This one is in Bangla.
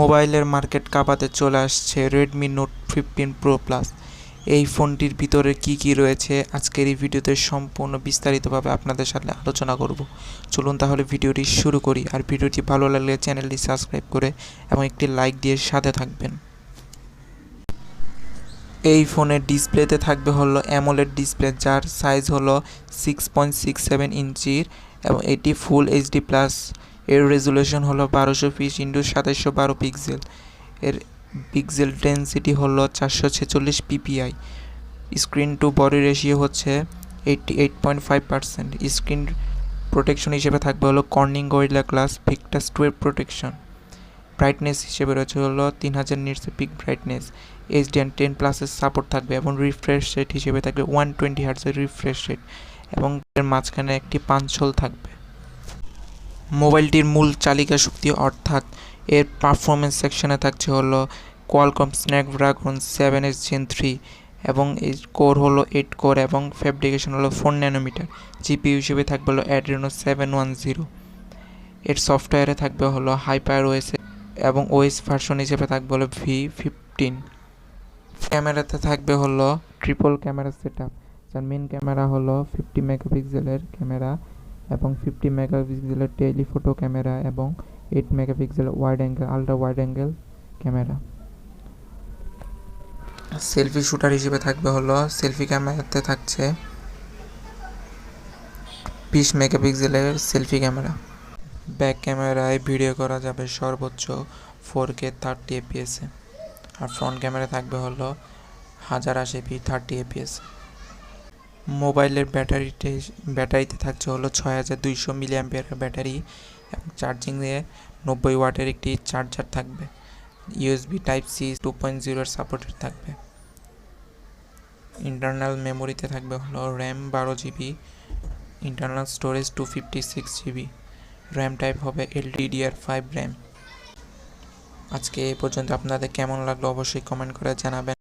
মোবাইলের মার্কেট কাঁপাতে চলে আসছে রেডমি নোট 15 প্রো প্লাস। এই ফোনটির ভিতরে কি রয়েছে আজকের এই ভিডিওতে সম্পূর্ণ বিস্তারিতভাবে আপনাদের সাথে আলোচনা করব। চলুন তাহলে ভিডিওটি শুরু করি। আর ভিডিওটি ভালো লাগলে চ্যানেলটি সাবস্ক্রাইব করে এবং একটি লাইক দিয়ে সাথে থাকবেন। এই ফোনের ডিসপ্লেতে থাকবে হলো অ্যামোলেড ডিসপ্লে, যার সাইজ হলো 6.67 ইঞ্চির এবং এটি ফুল এইচডি প্লাস। এর রেজুলেশন হলো 1220x2712 পিক্সেল। এর পিক্সেল ডেন্সিটি হলো 446 PPI. Screen to body ratio হচ্ছে 88.5%। স্ক্রিন প্রোটেকশন হিসেবে থাকবে হলো Corning Gorilla Glass Victus 12 protection. Brightness হিসেবে রয়েছে হলো 3000 নিটসের পিক ব্রাইটনেস। HDR10 প্লাসের সাপোর্ট থাকবে এবং রিফ্রেশ রেট হিসেবে থাকবে 120 হার্টজের রিফ্রেশ রেট এবং এর মাঝখানে একটি পাঞ্চ হোল থাকবে। মোবাইলটির মূল চালিকা শক্তি অর্থাৎ এর পারফরমেন্স সেকশনে থাকছে হলো কোয়ালকম স্ন্যাপড্রাগন 7X Gen 3 এবং এর কোর হলো 8 কোর এবং ফ্যাব্রিকেশন হলো 4 ন্যানোমিটার। জিপিইউ হিসেবে থাকবে হলো অ্যাড্রেনো 710। এর সফটওয়্যারে থাকবে হলো HyperOS এবং ওএস ভার্সন হিসেবে থাকবে হলো V15। ক্যামেরাতে থাকবে হলো ট্রিপল ক্যামেরা সেটআপ, যার মেন ক্যামেরা হলো 50 মেগাপিক্সেলের ক্যামেরা এবং 50 মেগাপিক্সেলের টেলিফোটো ক্যামেরা এবং 8 মেগাপিক্সেলের wide angle ultra wide angle camera. Selfie shooter হিসেবে থাকবে হলো সেলফি ক্যামেরাতে থাকছে 20 মেগাপিক্সেলের সেলফি ক্যামেরা। ব্যাক ক্যামেরায় ভিডিও করা যাবে সর্বোচ্চ 4K 30 fps এ। আর ফ্রন্ট ক্যামেরা থাকবে হলো 1080p 30 fps। মোবাইলের ব্যাটারিতে থাকছে হলো 6200 মিলিঅ্যাম্পিয়ারের ব্যাটারি এবং চার্জিং দিয়ে 90 ওয়াটের একটি চার্জার থাকবে। ইউএসবি টাইপ সি 2.0 এর সাপোর্টেড থাকবে। ইন্টারনাল মেমোরিতে থাকবে হলো RAM 12GB, internal storage 256GB, RAM type হবে LDDR5 র্যাম। আজকে এই পর্যন্ত আপনাদের কেমন লাগলো অবশ্যই কমেন্ট করে জানাবেন।